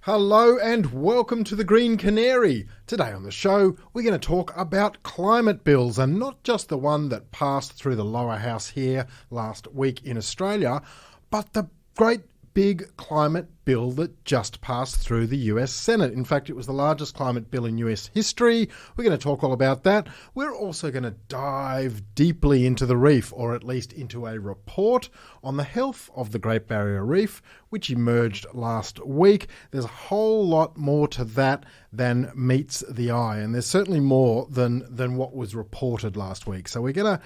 Hello and welcome to the Green Canary. Today on the show, we're going to talk about climate bills, and not just the one that passed through the lower house here last week in Australia, but the great big climate bill that just passed through the US Senate. In fact, it was the largest climate bill in US history. We're going to talk all about that. We're also going to dive deeply into the reef, or at least into a report on the health of the Great Barrier Reef, which emerged last week. There's a whole lot more to that than meets the eye, and there's certainly more than what was reported last week. So we're going to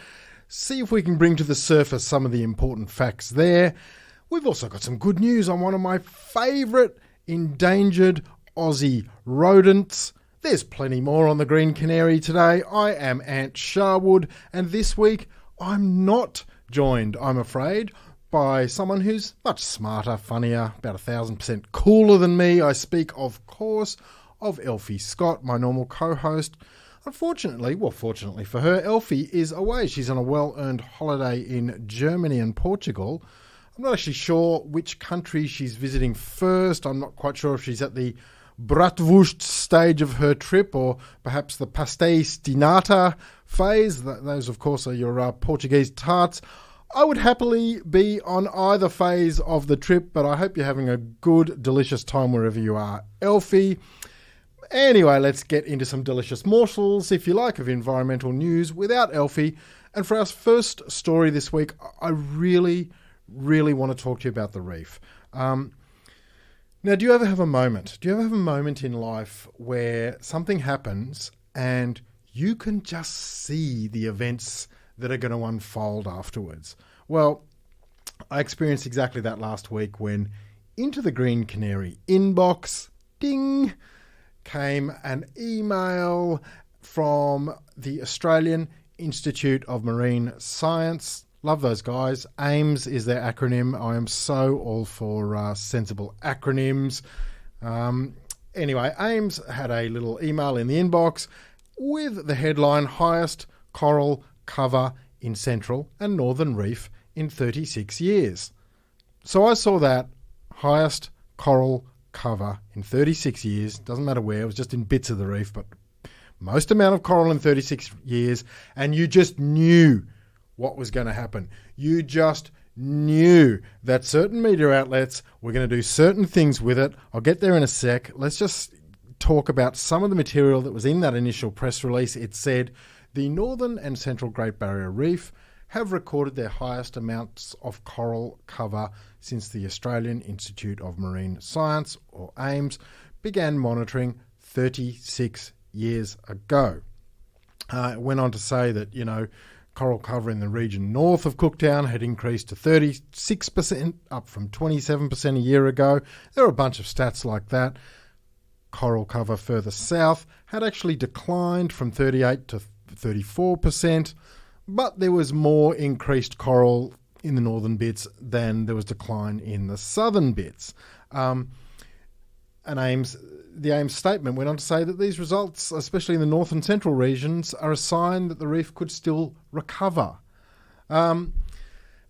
see if we can bring to the surface some of the important facts there. We've also got some good news on one of my favourite endangered Aussie rodents. There's plenty more on the Green Canary today. I am Ant Sharwood, and this week I'm not joined, I'm afraid, by someone who's much smarter, funnier, about 1,000% cooler than me. I speak, of course, of Elfie Scott, my normal co-host. Unfortunately, well, fortunately for her, Elfie is away. She's on a well-earned holiday in Germany and Portugal. I'm not actually sure which country she's visiting first. I'm not quite sure if she's at the bratwurst stage of her trip, or perhaps the pastéis de nata phase. Those, of course, are your Portuguese tarts. I would happily be on either phase of the trip, but I hope you're having a good, delicious time wherever you are, Elfie. Anyway, let's get into some delicious morsels, if you like, of environmental news without Elfie. And for our first story this week, I really want to talk to you about the reef. Now, do you ever have a moment? Do you ever have a moment in life where something happens and you can just see the events that are going to unfold afterwards? Well, I experienced exactly that last week when into the Green Canary inbox, ding, came an email from the Australian Institute of Marine Science. Love those guys. AIMS is their acronym. I am so all for sensible acronyms. Anyway, AIMS had a little email in the inbox with the headline, Highest Coral Cover in Central and Northern Reef in 36 years. So I saw that, highest coral cover in 36 years. Doesn't matter where, it was just in bits of the reef, but most amount of coral in 36 years. And you just knew what was going to happen. You just knew that certain media outlets were going to do certain things with it. I'll get there in a sec. Let's just talk about some of the material that was in that initial press release. It said, the Northern and Central Great Barrier Reef have recorded their highest amounts of coral cover since the Australian Institute of Marine Science, or AIMS, began monitoring 36 years ago. It went on to say that, coral cover in the region north of Cooktown had increased to 36%, up from 27% a year ago. There are a bunch of stats like that. Coral cover further south had actually declined from 38 to 34%, but there was more increased coral in the northern bits than there was decline in the southern bits. The AIMS statement went on to say that these results, especially in the north and central regions, are a sign that the reef could still recover. Now,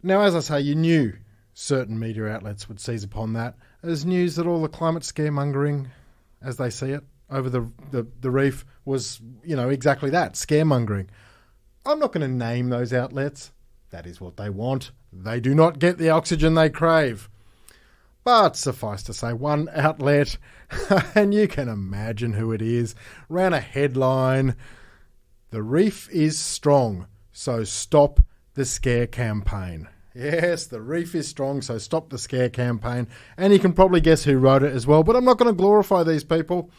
as I say, you knew certain media outlets would seize upon that as news that all the climate scaremongering, as they see it, over the reef was, exactly that, scaremongering. I'm not going to name those outlets. That is what they want. They do not get the oxygen they crave. But suffice to say, one outlet, and you can imagine who it is, ran a headline, "The reef is strong, so stop the scare campaign." Yes, the reef is strong, so stop the scare campaign. And you can probably guess who wrote it as well, but I'm not going to glorify these people.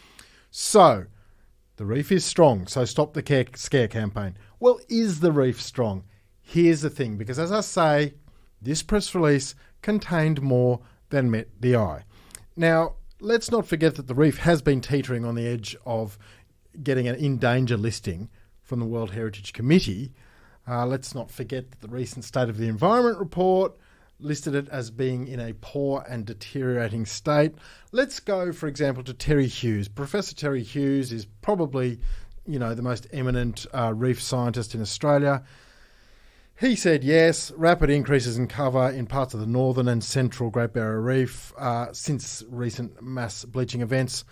So, the reef is strong, so stop the scare campaign. Well, is the reef strong? Here's the thing, because as I say, this press release contained more than met the eye. Now, let's not forget that the reef has been teetering on the edge of getting an in danger listing from the World Heritage Committee. Let's not forget that the recent State of the Environment report listed it as being in a poor and deteriorating state. Let's go, for example, to Terry Hughes. Professor Terry Hughes is probably, the most eminent reef scientist in Australia. He said yes, rapid increases in cover in parts of the northern and central Great Barrier Reef since recent mass bleaching events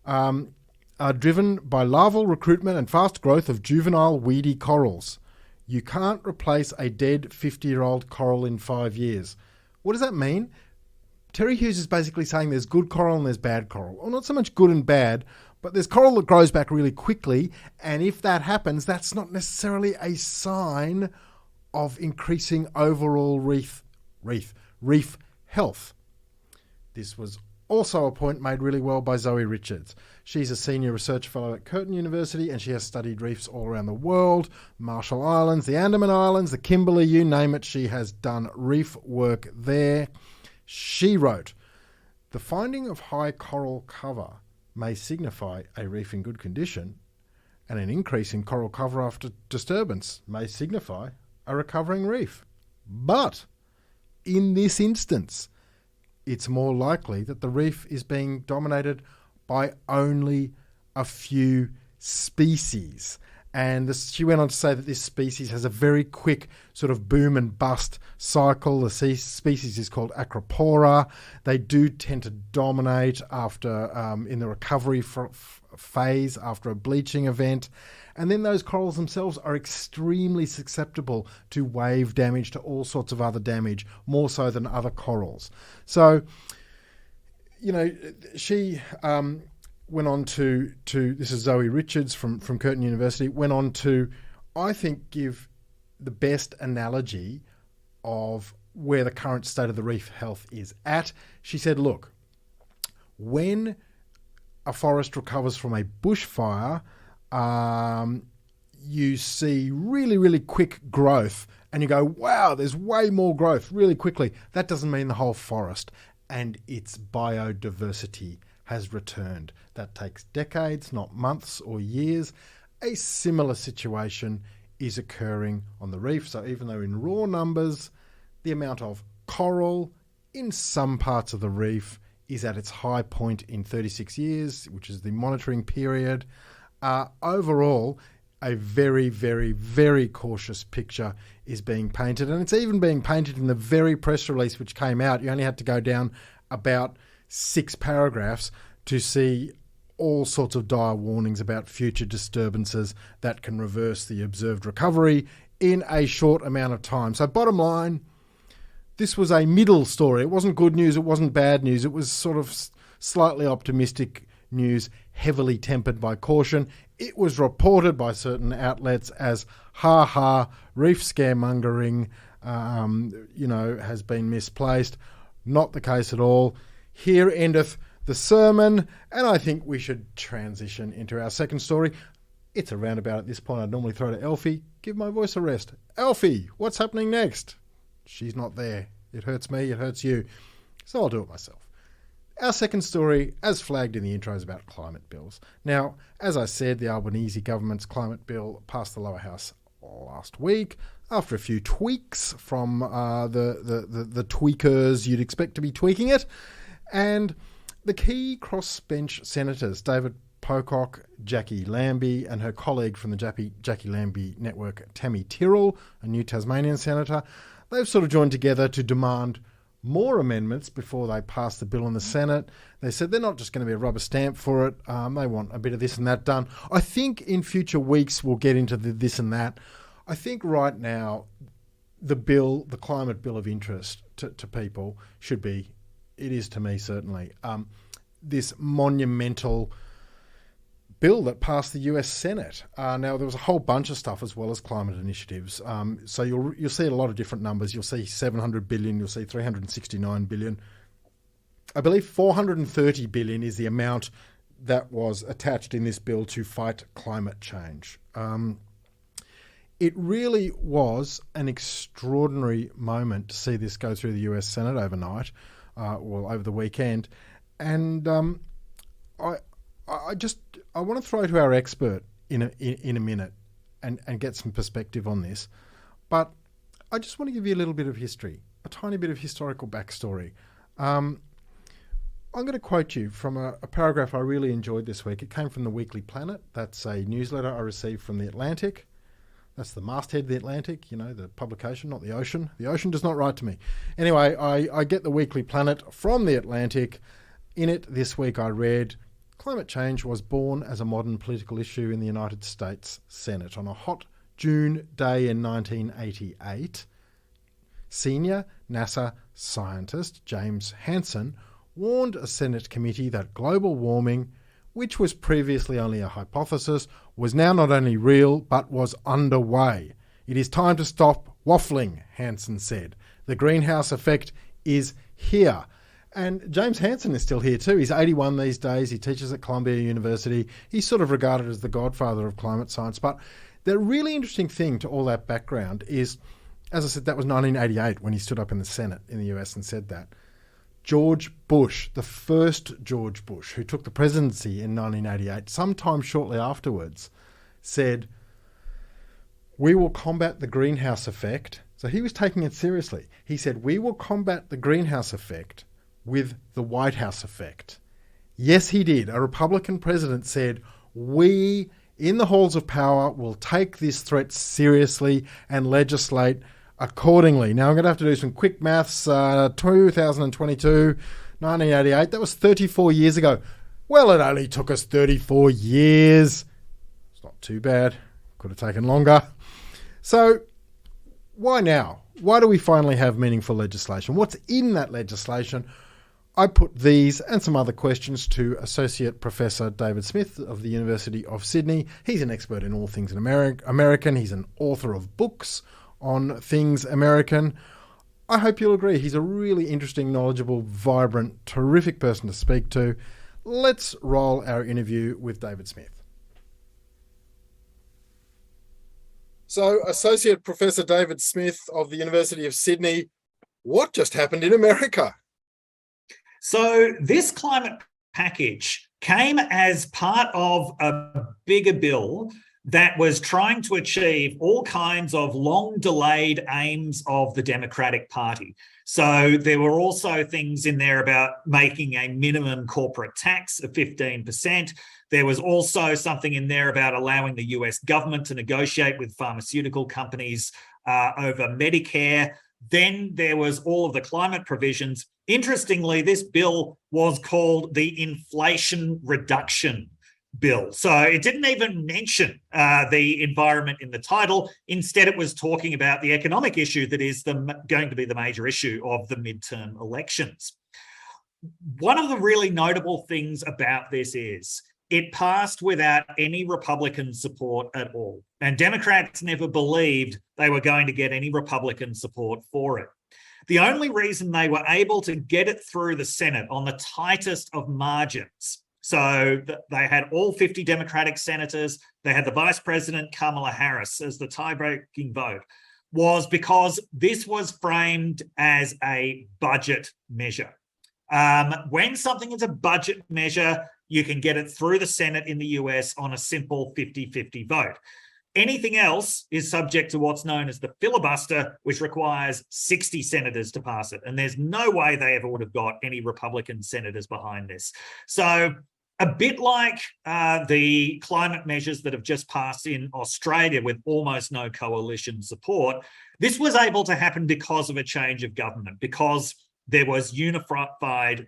are driven by larval recruitment and fast growth of juvenile weedy corals. You can't replace a dead 50-year-old coral in 5 years. What does that mean? Terry Hughes is basically saying there's good coral and there's bad coral. Well, not so much good and bad, but there's coral that grows back really quickly, and if that happens, that's not necessarily a sign of increasing overall reef health. This was also a point made really well by Zoe Richards. She's a senior research fellow at Curtin University, and she has studied reefs all around the world, Marshall Islands, the Andaman Islands, the Kimberley, you name it. She has done reef work there. She wrote, "The finding of high coral cover may signify a reef in good condition, and an increase in coral cover after disturbance may signify a recovering reef. But in this instance, it's more likely that the reef is being dominated by only a few species." And she went on to say that this species has a very quick sort of boom and bust cycle. The species is called Acropora. They do tend to dominate after in the recovery phase after a bleaching event. And then those corals themselves are extremely susceptible to wave damage, to all sorts of other damage, more so than other corals. So, she went on to this is Zoe Richards from Curtin University, went on to, I think, give the best analogy of where the current state of the reef health is at. She said, look, when a forest recovers from a bushfire, you see really, really quick growth, and you go, wow, there's way more growth really quickly. That doesn't mean the whole forest and its biodiversity has returned. That takes decades, not months or years. A similar situation is occurring on the reef. So even though in raw numbers, the amount of coral in some parts of the reef is at its high point in 36 years, which is the monitoring period, overall, a very, very, very cautious picture is being painted. And it's even being painted in the very press release which came out. You only had to go down about 6 paragraphs to see all sorts of dire warnings about future disturbances that can reverse the observed recovery in a short amount of time. So bottom line, this was a middle story. It wasn't good news, it wasn't bad news. It was sort of slightly optimistic news, heavily tempered by caution. It was reported by certain outlets as reef scaremongering, has been misplaced. Not the case at all. Here endeth the sermon, and I think we should transition into our second story. It's around about at this point I'd normally throw to Elfie. Give my voice a rest. Elfie, what's happening next? She's not there. It hurts me, it hurts you. So I'll do it myself. Our second story, as flagged in the intro, is about climate bills. Now, as I said, the Albanese government's climate bill passed the lower house last week after a few tweaks from the tweakers you'd expect to be tweaking it. And the key crossbench senators, David Pocock, Jackie Lambie, and her colleague from the Jackie Lambie network, Tammy Tyrrell, a new Tasmanian senator, they've sort of joined together to demand more amendments before they pass the bill in the Senate. They said they're not just going to be a rubber stamp for it. They want a bit of this and that done. I think in future weeks we'll get into the this and that. I think right now the climate bill of interest to people should be, it is to me certainly, this monumental bill that passed the US Senate. Now, there was a whole bunch of stuff as well as climate initiatives. So you'll see a lot of different numbers. You'll see 700 billion, you'll see 369 billion. I believe 430 billion is the amount that was attached in this bill to fight climate change. It really was an extraordinary moment to see this go through the US Senate overnight, over the weekend. And I want to throw to our expert in a minute and get some perspective on this. But I just want to give you a little bit of history, a tiny bit of historical backstory. I'm going to quote you from a paragraph I really enjoyed this week. It came from the Weekly Planet. That's a newsletter I received from The Atlantic. That's the masthead of the Atlantic, the publication, not the ocean. The ocean does not write to me. Anyway, I get the Weekly Planet from the Atlantic. In it this week I read, climate change was born as a modern political issue in the United States Senate. On a hot June day in 1988, senior NASA scientist James Hansen warned a Senate committee that global warming, which was previously only a hypothesis, was now not only real, but was underway. It is time to stop waffling, Hansen said. The greenhouse effect is here. And James Hansen is still here too. He's 81 these days. He teaches at Columbia University. He's sort of regarded as the godfather of climate science. But the really interesting thing to all that background is, as I said, that was 1988 when he stood up in the Senate in the US and said that. George Bush, the first George Bush, who took the presidency in 1988, sometime shortly afterwards, said, "We will combat the greenhouse effect." So he was taking it seriously. He said, "We will combat the greenhouse effect with the White House effect." Yes, he did. A Republican president said, "We, in the halls of power, will take this threat seriously and legislate accordingly." Now, I'm going to have to do some quick maths. 2022, 1988, that was 34 years ago. Well, it only took us 34 years. It's not too bad. Could have taken longer. So, why now? Why do we finally have meaningful legislation? What's in that legislation? I put these and some other questions to Associate Professor David Smith of the University of Sydney. He's an expert in all things American. He's an author of books on things American. I hope you'll agree. He's a really interesting, knowledgeable, vibrant, terrific person to speak to. Let's roll our interview with David Smith. So, Associate Professor David Smith of the University of Sydney, what just happened in America? So, this climate package came as part of a bigger bill that was trying to achieve all kinds of long-delayed aims of the Democratic Party. So there were also things in there about making a minimum corporate tax of 15%. There was also something in there about allowing the US government to negotiate with pharmaceutical companies over Medicare. Then there was all of the climate provisions. Interestingly, this bill was called the Inflation Reduction Bill. So it didn't even mention the environment in the title. Instead, it was talking about the economic issue that is going to be the major issue of the midterm elections. One of the really notable things about this is it passed without any Republican support at all. And Democrats never believed they were going to get any Republican support for it. The only reason they were able to get it through the Senate on the tightest of margins, so they had all 50 Democratic senators, they had the Vice President Kamala Harris as the tie-breaking vote, was because this was framed as a budget measure. When something is a budget measure, you can get it through the Senate in the US on a simple 50-50 vote. Anything else is subject to what's known as the filibuster, which requires 60 senators to pass it. And there's no way they ever would have got any Republican senators behind this. So a bit like the climate measures that have just passed in Australia with almost no coalition support, this was able to happen because of a change of government, because there was unified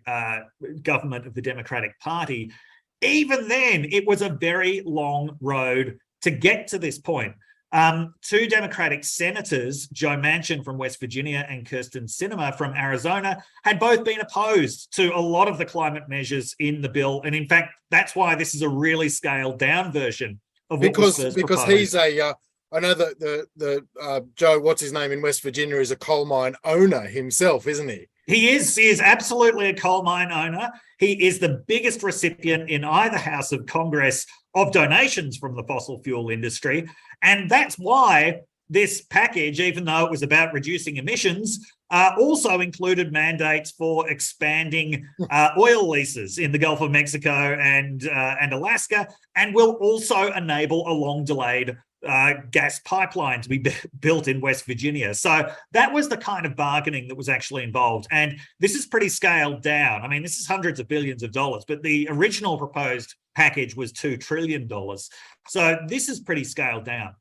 government of the Democratic Party. Even then, it was a very long road to get to this point. Two Democratic senators, Joe Manchin from West Virginia and Kyrsten Sinema from Arizona, had both been opposed to a lot of the climate measures in the bill. And in fact, that's why this is a really scaled down version of what was first proposed. He's I know that the Joe, what's his name in West Virginia, is a coal mine owner himself, isn't he? He is absolutely a coal mine owner. He is the biggest recipient in either house of Congress of donations from the fossil fuel industry. And that's why this package, even though it was about reducing emissions, also included mandates for expanding oil leases in the Gulf of Mexico and Alaska, and will also enable a long-delayed gas pipeline to be built in West Virginia. So that was the kind of bargaining that was actually involved. And this is pretty scaled down. I mean, this is hundreds of billions of dollars, but the original proposed package was $2 trillion. So this is pretty scaled down.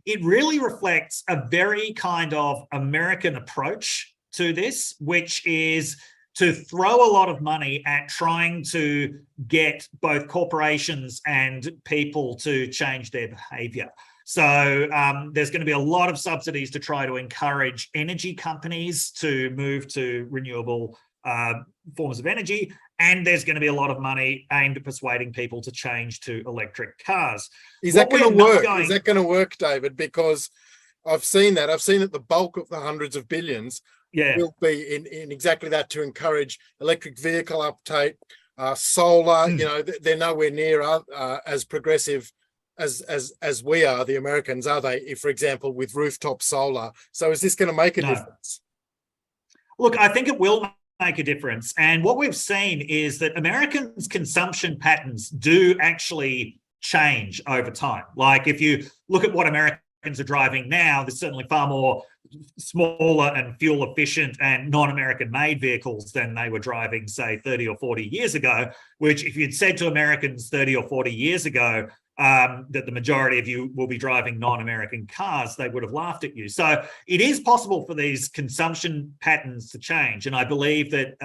it really reflects a very kind of American approach to this, which is to throw a lot of money at trying to get both corporations and people to change their behavior. So there's going to be a lot of subsidies to try to encourage energy companies to move to renewable forms of energy. And there's going to be a lot of money aimed at persuading people to change to electric cars. Is that going to work? Is that going to work, David? Because I've seen that. I've seen that the bulk of the hundreds of billions will be in exactly that, to encourage electric vehicle uptake, solar. You know, they're nowhere near as progressive as we are, the Americans, are they? If, for example, with rooftop solar. So is this going to make a difference? Look, I think it will make a difference. And what we've seen is that Americans' consumption patterns do actually change over time. Like if you look at what Americans are driving now, there's certainly far more smaller and fuel efficient and non-American made vehicles than they were driving, say, 30 or 40 years ago, which if you'd said to Americans 30 or 40 years ago that the majority of you will be driving non-American cars, they would have laughed at you. So it is possible for these consumption patterns to change. And I believe that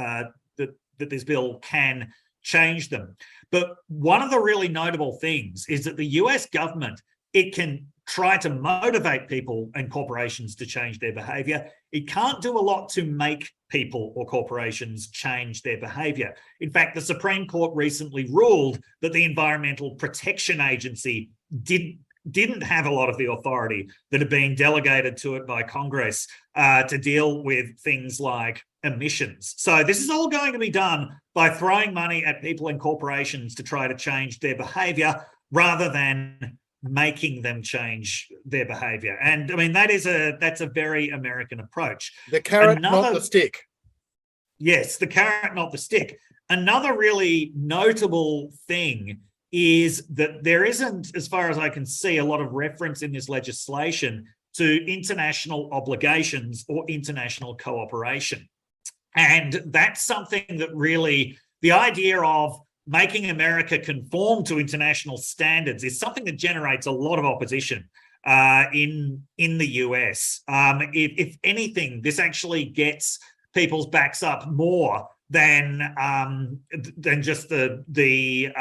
that this bill can change them. But one of the really notable things is that the US government, it can try to motivate people and corporations to change their behavior. It can't do a lot to make people or corporations change their behavior. In fact, the Supreme Court recently ruled that the Environmental Protection Agency didn't have a lot of the authority that had been delegated to it by Congress to deal with things like emissions. So this is all going to be done by throwing money at people and corporations to try to change their behavior rather than making them change their behavior. And I mean, that's a very American approach. The carrot, not the stick. Yes, the carrot, not the stick. Another really notable thing is that there isn't, as far as I can see, a lot of reference in this legislation to international obligations or international cooperation. And that's something that really, the idea of making America conform to international standards is something that generates a lot of opposition in the US. If anything, this actually gets people's backs up more than just the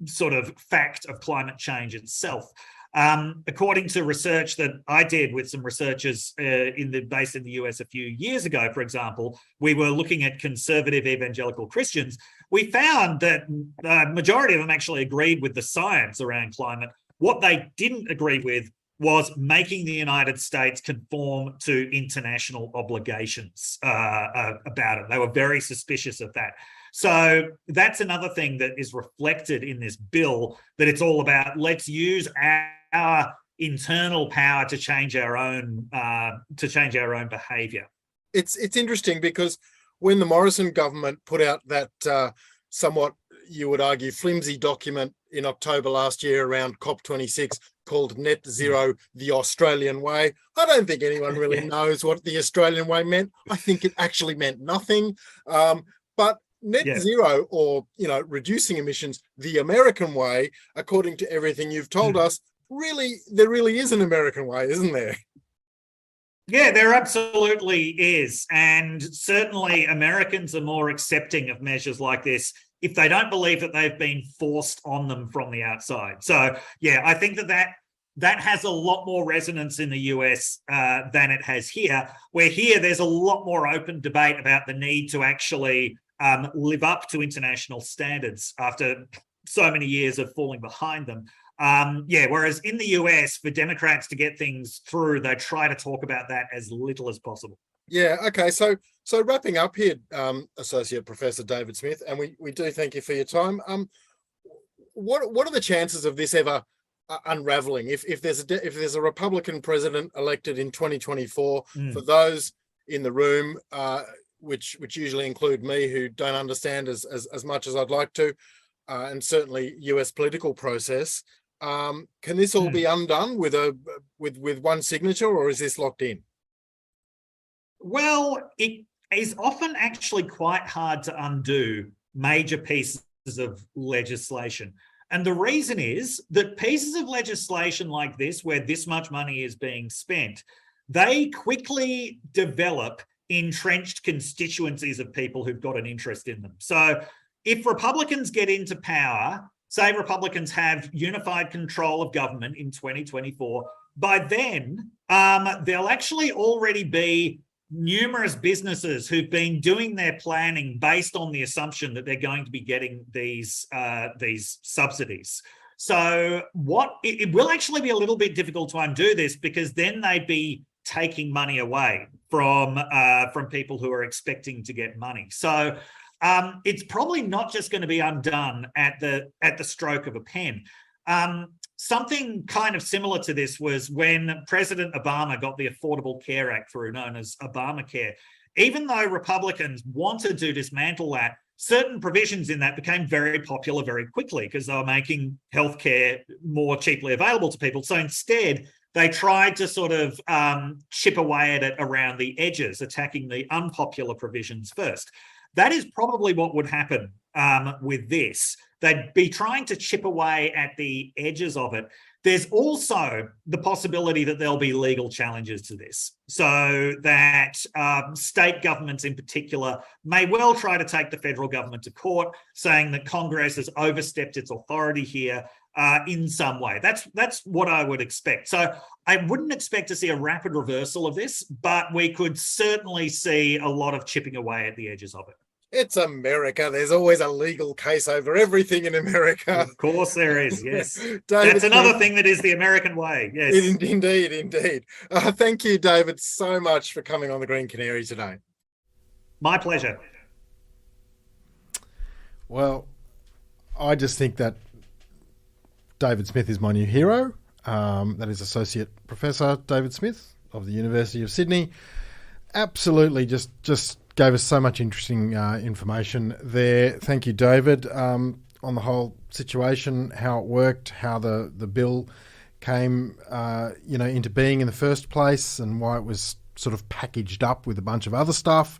sort of fact of climate change itself. According to research that I did with some researchers based in the US a few years ago, for example, we were looking at conservative evangelical Christians. We found that the majority of them actually agreed with the science around climate. What they didn't agree with was making the United States conform to international obligations about it. They were very suspicious of that. So that's another thing that is reflected in this bill, that it's all about, let's use our internal power to change our own behavior. It's interesting because when the Morrison government put out that somewhat, you would argue, flimsy document in October last year around COP26 called Net Zero, the Australian Way, I don't think anyone really knows what the Australian way meant. I think it actually meant nothing. But net zero, or, reducing emissions the American way, according to everything you've told us, there really is an American way, isn't there? Yeah, there absolutely is. And certainly Americans are more accepting of measures like this if they don't believe that they've been forced on them from the outside. So, yeah, I think that has a lot more resonance in the US than it has here, where here there's a lot more open debate about the need to actually live up to international standards after so many years of falling behind them. Whereas in the US, for Democrats to get things through, they try to talk about that as little as possible. Yeah, okay. So wrapping up here, Associate Professor David Smith, and we do thank you for your time. What are the chances of this ever unraveling? If there's a Republican president elected in 2024, for those in the room, which usually include me, who don't understand as much as I'd like to, and certainly US political process, can this all be undone with one signature, or is this locked in? Well, it is often actually quite hard to undo major pieces of legislation. And the reason is that pieces of legislation like this, where this much money is being spent, they quickly develop entrenched constituencies of people who've got an interest in them. So if Republicans get into power, say Republicans have unified control of government in 2024, by then there'll actually already be numerous businesses who've been doing their planning based on the assumption that they're going to be getting these subsidies. So it will actually be a little bit difficult to undo this, because then they'd be taking money away from people who are expecting to get money. So it's probably not just going to be undone at the stroke of a pen. Something kind of similar to this was when President Obama got the Affordable Care Act through, known as Obamacare. Even though Republicans wanted to dismantle that, certain provisions in that became very popular very quickly because they were making healthcare more cheaply available to people. So instead, they tried to sort of chip away at it around the edges, attacking the unpopular provisions first. That is probably what would happen with this. They'd be trying to chip away at the edges of it. There's also the possibility that there'll be legal challenges to this, so that state governments in particular may well try to take the federal government to court, saying that Congress has overstepped its authority here in some way. That's what I would expect. So I wouldn't expect to see a rapid reversal of this, but we could certainly see a lot of chipping away at the edges of it. It's America. There's always a legal case over everything in America. Of course there is, yes. David, that's another thing that is the American way, yes. Indeed. Thank you, David, so much for coming on the Green Canary today. My pleasure. Well, I just think that David Smith is my new hero. That is Associate Professor David Smith of the University of Sydney. Absolutely just gave us so much interesting information there. Thank you, David, on the whole situation, how it worked, how the bill came into being in the first place, and why it was sort of packaged up with a bunch of other stuff.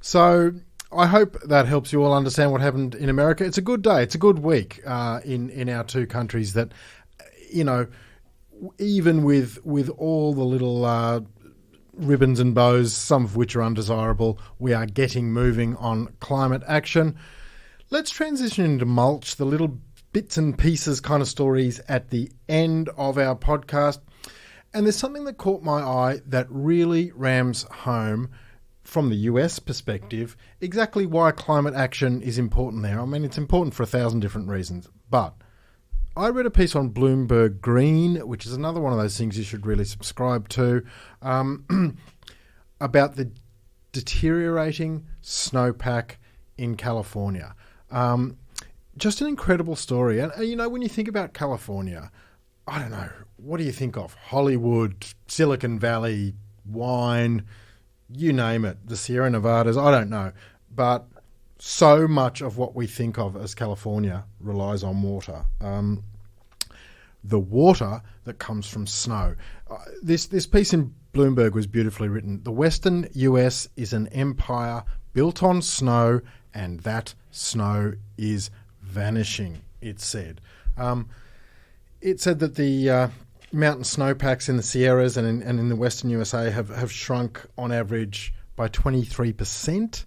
So I hope that helps you all understand what happened in America. It's a good day. It's a good week in our two countries that, even with all the little ribbons and bows, some of which are undesirable, we are getting moving on climate action. Let's transition into mulch, the little bits and pieces kind of stories at the end of our podcast. And there's something that caught my eye that really rams home from the US perspective exactly why climate action is important there. I mean, it's important for 1,000 different reasons, but I read a piece on Bloomberg Green, which is another one of those things you should really subscribe to, about the deteriorating snowpack in California. Just an incredible story. And, when you think about California, I don't know, what do you think of? Hollywood, Silicon Valley, wine, you name it, the Sierra Nevadas, I don't know. But so much of what we think of as California relies on water. The water that comes from snow. This piece in Bloomberg was beautifully written. The Western US is an empire built on snow, and that snow is vanishing, it said. It said that the mountain snowpacks in the Sierras and in the Western USA have shrunk on average by 23%.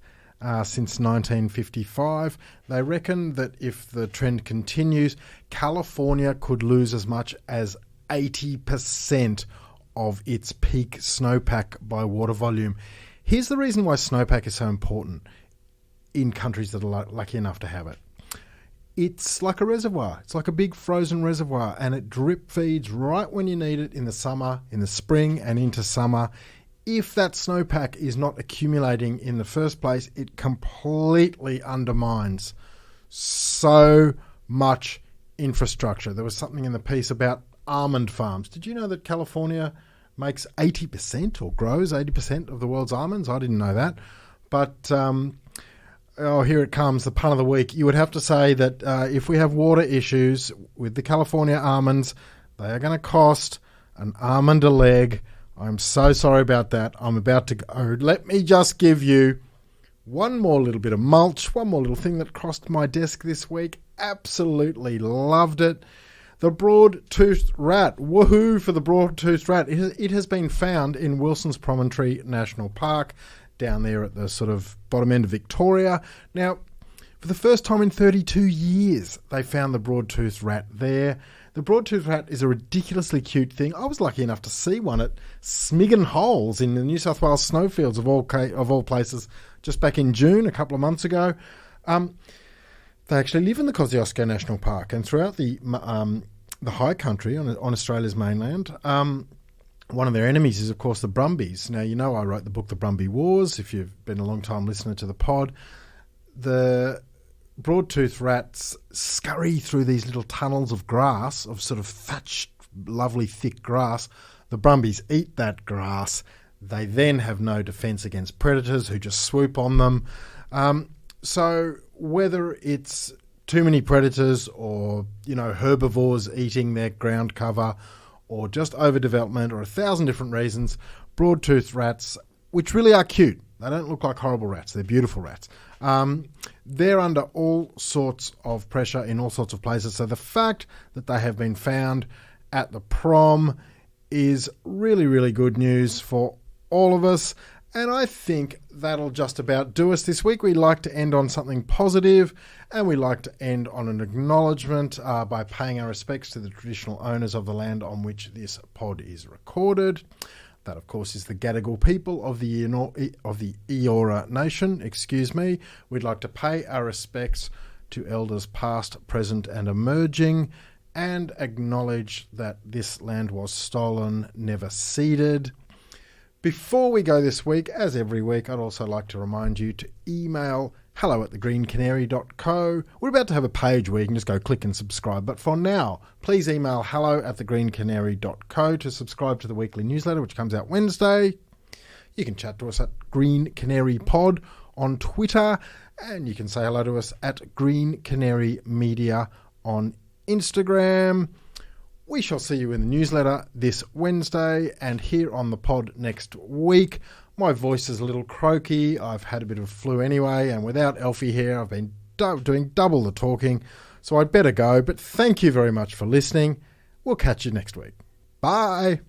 Since 1955. They reckon that if the trend continues, California could lose as much as 80% of its peak snowpack by water volume. Here's the reason why snowpack is so important in countries that are lucky enough to have it. It's like a reservoir. It's like a big frozen reservoir, and it drip feeds right when you need it in the summer, in the spring and into summer. If that snowpack is not accumulating in the first place, it completely undermines so much infrastructure. There was something in the piece about almond farms. Did you know that California makes 80% or grows 80% of the world's almonds? I didn't know that. But, here it comes, the pun of the week. You would have to say that if we have water issues with the California almonds, they are going to cost an almond a leg. I'm so sorry about that. I'm about to go. Let me just give you one more little bit of mulch, one more little thing that crossed my desk this week. absolutely loved it. The broad-toothed rat. Woohoo for the broad-toothed rat. It has been found in Wilson's Promontory National Park, down there at the sort of bottom end of Victoria. Now, for the first time in 32 years, they found the broad-toothed rat there. The broad-toothed rat is a ridiculously cute thing. I was lucky enough to see one at Smiggen Holes in the New South Wales snowfields of all places just back in June, a couple of months ago. They actually live in the Kosciuszko National Park, and throughout the high country on Australia's mainland. One of their enemies is, of course, the Brumbies. Now, you know I wrote the book The Brumby Wars, if you've been a long time listener to the pod. The broad-toothed rats scurry through these little tunnels of grass, of sort of thatched, lovely thick grass. The Brumbies eat that grass. They then have no defence against predators who just swoop on them. So whether it's too many predators or, herbivores eating their ground cover or just overdevelopment or 1,000 different reasons, broad-toothed rats, which really are cute. They don't look like horrible rats. They're beautiful rats. They're under all sorts of pressure in all sorts of places. So the fact that they have been found at the prom is really, really good news for all of us. And I think that'll just about do us this week. We like to end on something positive, and we like to end on an acknowledgement by paying our respects to the traditional owners of the land on which this pod is recorded. That, of course, is the Gadigal people of the Eora Nation. We'd like to pay our respects to elders past, present and emerging, and acknowledge that this land was stolen, never ceded. Before we go this week, as every week, I'd also like to remind you to email hello@thegreencanary.co. We're about to have a page where you can just go click and subscribe. But for now, please email hello@thegreencanary.co to subscribe to the weekly newsletter, which comes out Wednesday. You can chat to us at Green Canary Pod on Twitter, and you can say hello to us at Green Canary Media on Instagram. We shall see you in the newsletter this Wednesday and here on the pod next week. My voice is a little croaky. I've had a bit of flu anyway, and without Elfie here, I've been doing double the talking, so I'd better go. But thank you very much for listening. We'll catch you next week. Bye.